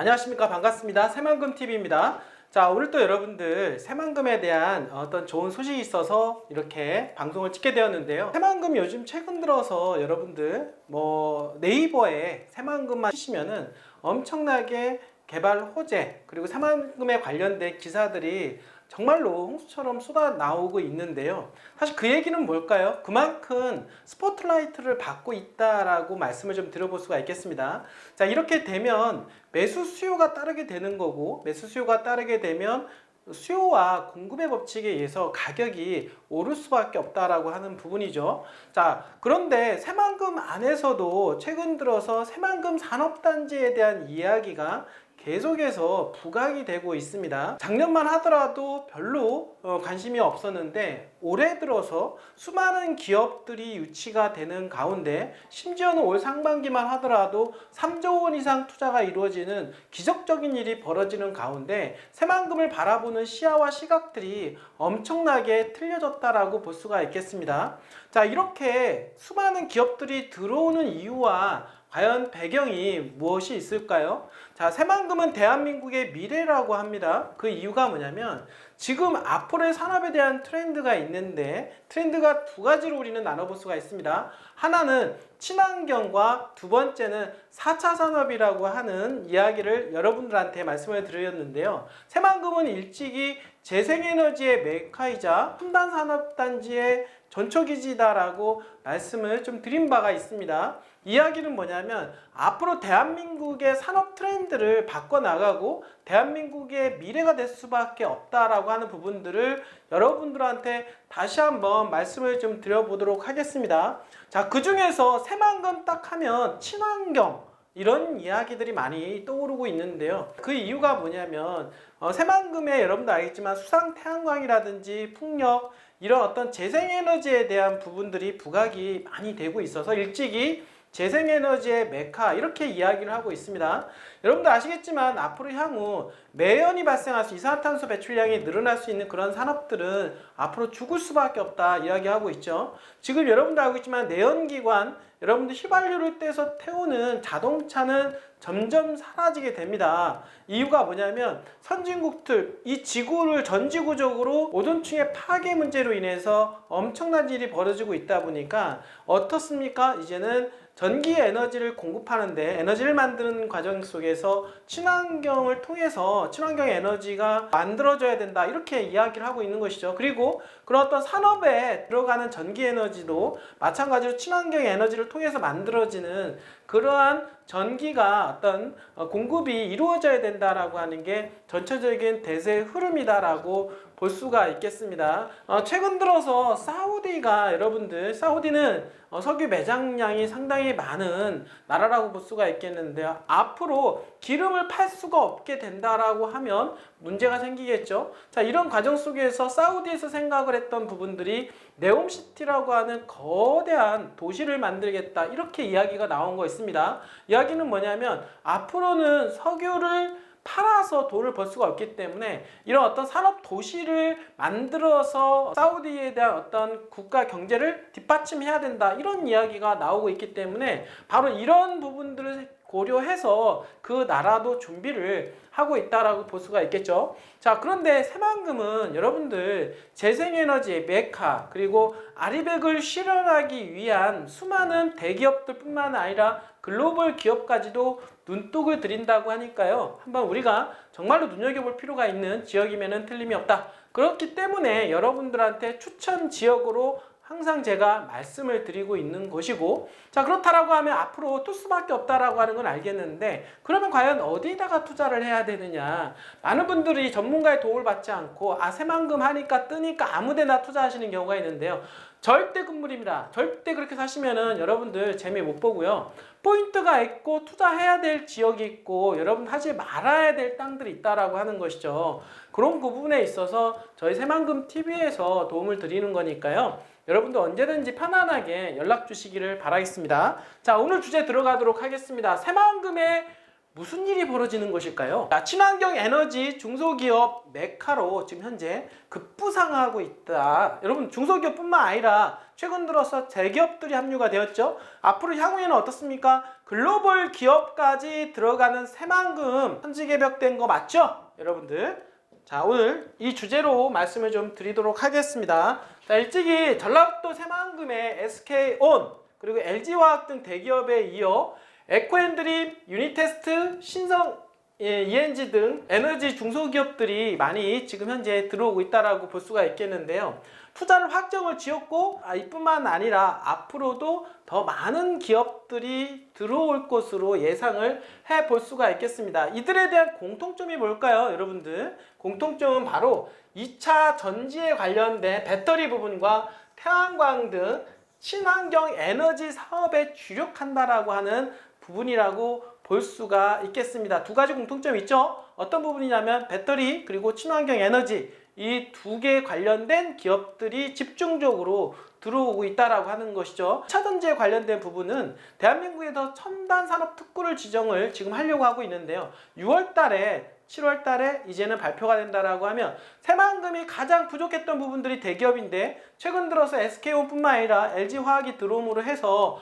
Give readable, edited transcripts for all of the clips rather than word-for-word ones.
안녕하십니까. 반갑습니다. 새만금TV입니다. 자, 오늘 또 여러분들 새만금에 대한 어떤 좋은 소식이 있어서 이렇게 방송을 찍게 되었는데요. 새만금 요즘 최근 들어서 여러분들 네이버에 새만금만 치시면은 엄청나게 개발 호재 그리고 새만금에 관련된 기사들이 정말로 홍수처럼 쏟아 나오고 있는데요. 사실 그 얘기는 뭘까요? 그만큼 스포트라이트를 받고 있다라고 말씀을 좀 드려볼 수가 있겠습니다. 자, 이렇게 되면 매수 수요가 따르게 되는 거고, 매수 수요가 따르게 되면 수요와 공급의 법칙에 의해서 가격이 오를 수밖에 없다라고 하는 부분이죠. 자, 그런데 새만금 안에서도 최근 들어서 새만금 산업단지에 대한 이야기가 계속해서 부각이 되고 있습니다. 작년만 하더라도 별로 관심이 없었는데 올해 들어서 수많은 기업들이 유치가 되는 가운데 심지어는 올 상반기만 하더라도 3조 원 이상 투자가 이루어지는 기적적인 일이 벌어지는 가운데 새만금을 바라보는 시야와 시각들이 엄청나게 틀려졌다라고 볼 수가 있겠습니다. 자, 이렇게 수많은 기업들이 들어오는 이유와 과연 배경이 무엇이 있을까요? 자, 새만금은 대한민국의 미래라고 합니다. 그 이유가 뭐냐면 지금 앞으로의 산업에 대한 트렌드가 있는데 트렌드가 두 가지로 우리는 나눠볼 수가 있습니다. 하나는 친환경과 두 번째는 4차 산업이라고 하는 이야기를 여러분들한테 말씀을 드렸는데요. 새만금은 일찍이 재생에너지의 메카이자 첨단 산업단지의 전초기지다라고 말씀을 좀 드린 바가 있습니다. 이야기는 뭐냐면 앞으로 대한민국의 산업 트렌드를 바꿔나가고 대한민국의 미래가 될 수밖에 없다라고 하는 부분들을 여러분들한테 다시 한번 말씀을 좀 드려보도록 하겠습니다. 자, 그 중에서 새만금 딱 하면 친환경 이런 이야기들이 많이 떠오르고 있는데요. 그 이유가 뭐냐면 새만금에 여러분도 알겠지만 수상 태양광이라든지 풍력 이런 어떤 재생에너지에 대한 부분들이 부각이 많이 되고 있어서 일찍이 재생에너지의 메카 이렇게 이야기를 하고 있습니다. 여러분도 아시겠지만 앞으로 향후 매연이 발생할 수 이산화탄소 배출량이 늘어날 수 있는 그런 산업들은 앞으로 죽을 수밖에 없다 이야기하고 있죠. 지금 여러분도 알고 있지만 내연기관 여러분들 휘발유를 떼서 태우는 자동차는 점점 사라지게 됩니다. 이유가 뭐냐면 선진국들 이 지구를 전지구적으로 오존층의 파괴 문제로 인해서 엄청난 일이 벌어지고 있다 보니까 어떻습니까? 이제는 전기 에너지를 공급하는데 에너지를 만드는 과정 속에서 친환경을 통해서 친환경 에너지가 만들어져야 된다 이렇게 이야기를 하고 있는 것이죠. 그리고 그런 어떤 산업에 들어가는 전기 에너지도 마찬가지로 친환경 에너지를 통해서 만들어지는 그러한 전기가 어떤 공급이 이루어져야 된다라고 하는 게 전체적인 대세 흐름이다라고 볼 수가 있겠습니다. 최근 들어서 사우디가 여러분들 사우디는 석유 매장량이 상당히 많은 나라라고 볼 수가 있겠는데요. 앞으로 기름을 팔 수가 없게 된다라고 하면 문제가 생기겠죠. 자, 이런 과정 속에서 사우디에서 생각을 했던 부분들이 네옴시티라고 하는 거대한 도시를 만들겠다 이렇게 이야기가 나온 거 있습니다. 이야기는 뭐냐면 앞으로는 석유를 팔아서 돈을 벌 수가 없기 때문에 이런 어떤 산업 도시를 만들어서 사우디에 대한 어떤 국가 경제를 뒷받침해야 된다 이런 이야기가 나오고 있기 때문에 바로 이런 부분들을 고려해서 그 나라도 준비를 하고 있다라고 볼 수가 있겠죠. 자, 그런데 새만금은 여러분들 재생에너지 메카 그리고 아리백을 실현하기 위한 수많은 대기업들 뿐만 아니라 글로벌 기업까지도 눈독을 들인다고 하니까요. 한번 우리가 정말로 눈여겨볼 필요가 있는 지역이면은 틀림이 없다. 그렇기 때문에 여러분들한테 추천 지역으로 항상 제가 말씀을 드리고 있는 것이고, 자, 그렇다라고 하면 앞으로 뜰 수밖에 없다라고 하는 건 알겠는데 그러면 과연 어디다가 투자를 해야 되느냐. 많은 분들이 전문가의 도움을 받지 않고 새만금 하니까 뜨니까 아무데나 투자하시는 경우가 있는데요. 절대 금물입니다. 절대 그렇게 사시면은 여러분들 재미 못 보고요. 포인트가 있고 투자해야 될 지역이 있고 여러분 하지 말아야 될 땅들이 있다라고 하는 것이죠. 그런 부분에 있어서 저희 새만금TV에서 도움을 드리는 거니까요. 여러분도 언제든지 편안하게 연락 주시기를 바라겠습니다. 자, 오늘 주제 들어가도록 하겠습니다. 새만금의 무슨 일이 벌어지는 것일까요? 자, 친환경 에너지 중소기업 메카로 지금 현재 급부상하고 있다. 여러분, 중소기업뿐만 아니라 최근 들어서 대기업들이 합류가 되었죠. 앞으로 향후에는 어떻습니까? 글로벌 기업까지 들어가는 새만금 천지개벽된 거 맞죠? 여러분들, 자, 오늘 이 주제로 말씀을 좀 드리도록 하겠습니다. 자, 일찍이 전라북도 새만금의 SK온 그리고 LG화학 등 대기업에 이어 에코앤드림, 유니테스트, 신성 ENG 등 에너지 중소기업들이 많이 지금 현재 들어오고 있다라고 볼 수가 있겠는데요. 투자를 확정을 지었고 이뿐만 아니라 앞으로도 더 많은 기업들이 들어올 것으로 예상을 해볼 수가 있겠습니다. 이들에 대한 공통점이 뭘까요, 여러분들? 공통점은 바로 2차 전지에 관련된 배터리 부분과 태양광 등 친환경 에너지 사업에 주력한다라고 하는 부분이라고 볼 수가 있겠습니다. 두 가지 공통점이 있죠. 어떤 부분이냐면 배터리 그리고 친환경 에너지, 이 두 개 관련된 기업들이 집중적으로 들어오고 있다라고 하는 것이죠. 차전지에 관련된 부분은 대한민국에서 첨단 산업 특구를 지정을 지금 하려고 하고 있는데요. 6월 달에 7월 달에 이제는 발표가 된다라고 하면 새만금이 가장 부족했던 부분들이 대기업인데 최근 들어서 SK온뿐만 아니라 LG화학이 들어옴으로 해서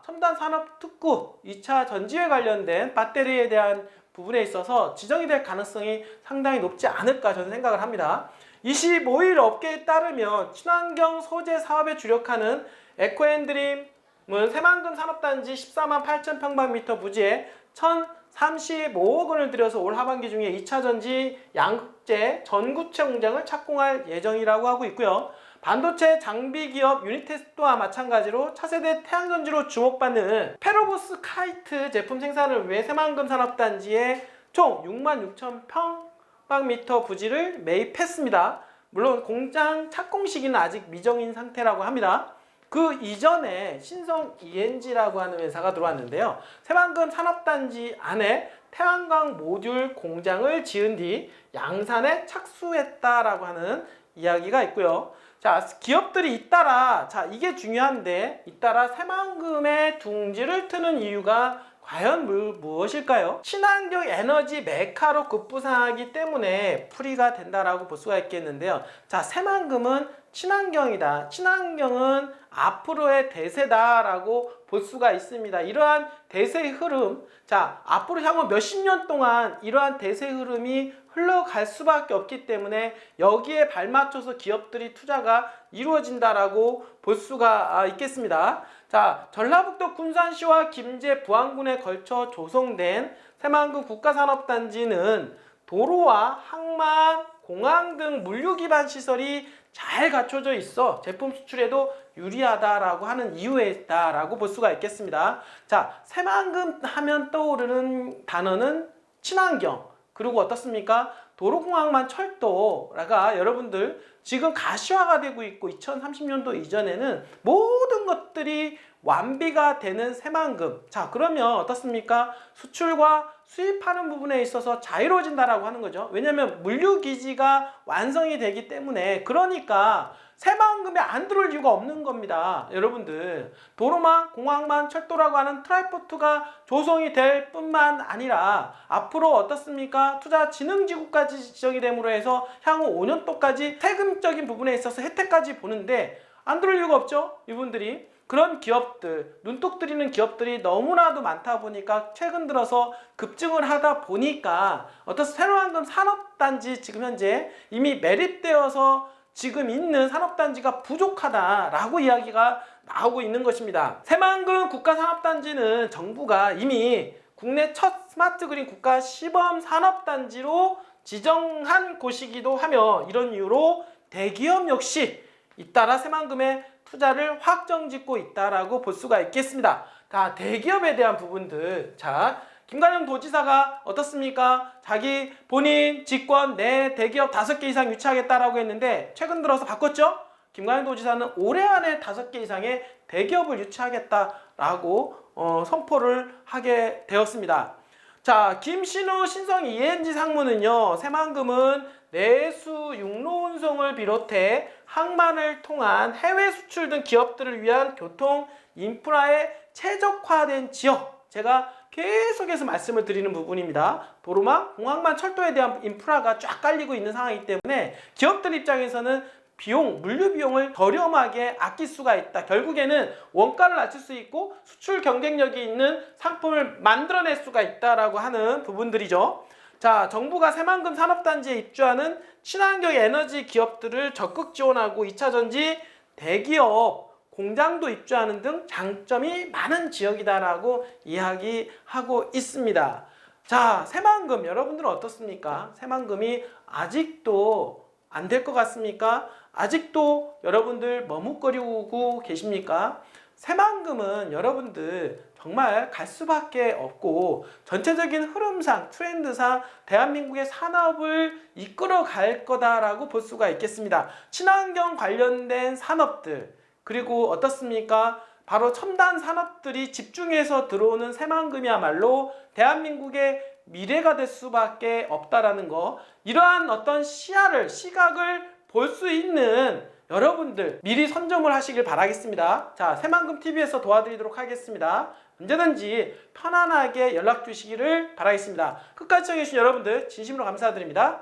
첨단 산업 특구 2차 전지에 관련된 배터리에 대한 부분에 있어서 지정이 될 가능성이 상당히 높지 않을까 저는 생각을 합니다. 25일 업계에 따르면 친환경 소재 사업에 주력하는 에코앤드림은 새만금 산업단지 14만 8천 평방미터 부지에 1,035억 원을 들여서 올 하반기 중에 2차 전지 양극재 전구체 공장을 착공할 예정이라고 하고 있고요. 반도체 장비 기업 유니테스트와 마찬가지로 차세대 태양전지로 주목받는 페로보스 카이트 제품 생산을 위해 새만금 산업단지에 총 6만 6천 평방미터 부지를 매입했습니다. 물론 공장 착공 시기는 아직 미정인 상태라고 합니다. 그 이전에 신성 ENG라고 하는 회사가 들어왔는데요. 새만금 산업단지 안에 태양광 모듈 공장을 지은 뒤 양산에 착수했다라고 하는 이야기가 있고요. 자, 기업들이 잇따라, 이게 중요한데, 잇따라 새만금의 둥지를 트는 이유가 과연 무엇일까요? 친환경 에너지 메카로 급부상하기 때문에 풀이가 된다라고 볼 수가 있겠는데요. 자, 새만금은 친환경이다. 친환경은 앞으로의 대세다라고 볼 수가 있습니다. 이러한 대세의 흐름, 앞으로 향후 몇십 년 동안 이러한 대세 흐름이 흘러갈 수밖에 없기 때문에 여기에 발맞춰서 기업들이 투자가 이루어진다라고 볼 수가 있겠습니다. 자, 전라북도 군산시와 김제 부안군에 걸쳐 조성된 새만금 국가산업단지는 도로와 항만, 공항 등 물류 기반 시설이 잘 갖춰져 있어 제품 수출에도 유리하다라고 하는 이유에 있다라고 볼 수가 있겠습니다. 자, 새만금 하면 떠오르는 단어는 친환경, 그리고 어떻습니까? 도로공항만 철도가 여러분들 지금 가시화가 되고 있고 2030년도 이전에는 모든 것들이 완비가 되는 새만금. 자, 그러면 어떻습니까? 수출과 수입하는 부분에 있어서 자유로워진다라고 하는 거죠. 왜냐하면 물류기지가 완성이 되기 때문에, 그러니까 새만금에 안 들어올 이유가 없는 겁니다. 여러분들, 도로망, 공항만, 철도라고 하는 트라이포트가 조성이 될 뿐만 아니라 앞으로 어떻습니까? 투자진흥지구까지 지정이 됨으로 해서 향후 5년 동까지 세금적인 부분에 있어서 혜택까지 보는데 안 들어올 이유가 없죠, 이분들이. 그런 기업들, 눈독 들이는 기업들이 너무나도 많다 보니까 최근 들어서 급증을 하다 보니까 새만금 산업단지 지금 현재 이미 매립되어서 지금 있는 산업단지가 부족하다라고 이야기가 나오고 있는 것입니다. 새만금 국가산업단지는 정부가 이미 국내 첫 스마트그린 국가 시범 산업단지로 지정한 곳이기도 하며, 이런 이유로 대기업 역시 잇따라 새만금에 투자를 확정짓고 있다라고 볼 수가 있겠습니다. 자, 대기업에 대한 부분들. 자, 김관영 도지사가 어떻습니까? 자기 본인 직권 내 대기업 5개 이상 유치하겠다라고 했는데 최근 들어서 바꿨죠? 김관영 도지사는 올해 안에 5개 이상의 대기업을 유치하겠다라고 선포를 하게 되었습니다. 자, 김신우 신성 ENG 상무는요, 새만금은 내수 육로 운송을 비롯해 항만을 통한 해외 수출 등 기업들을 위한 교통 인프라에 최적화된 지역, 제가 계속해서 말씀을 드리는 부분입니다. 도로망, 공항만, 철도에 대한 인프라가 쫙 깔리고 있는 상황이기 때문에 기업들 입장에서는 비용, 물류 비용을 저렴하게 아낄 수가 있다. 결국에는 원가를 낮출 수 있고 수출 경쟁력이 있는 상품을 만들어낼 수가 있다라고 하는 부분들이죠. 자, 정부가 새만금 산업단지에 입주하는 친환경 에너지 기업들을 적극 지원하고 2차 전지 대기업 공장도 입주하는 등 장점이 많은 지역이다라고 이야기하고 있습니다. 자, 새만금 여러분들은 어떻습니까? 새만금이 아직도 안 될 것 같습니까? 아직도 여러분들 머뭇거리고 계십니까? 새만금은 여러분들 정말 갈 수밖에 없고 전체적인 흐름상, 트렌드상 대한민국의 산업을 이끌어 갈 거다라고 볼 수가 있겠습니다. 친환경 관련된 산업들, 그리고 어떻습니까? 바로 첨단 산업들이 집중해서 들어오는 새만금이야말로 대한민국의 미래가 될 수밖에 없다라는 거, 이러한 어떤 시각을 볼 수 있는 여러분들 미리 선점을 하시길 바라겠습니다. 자, 새만금TV에서 도와드리도록 하겠습니다. 언제든지 편안하게 연락 주시기를 바라겠습니다. 끝까지 시청해주신 여러분들 진심으로 감사드립니다.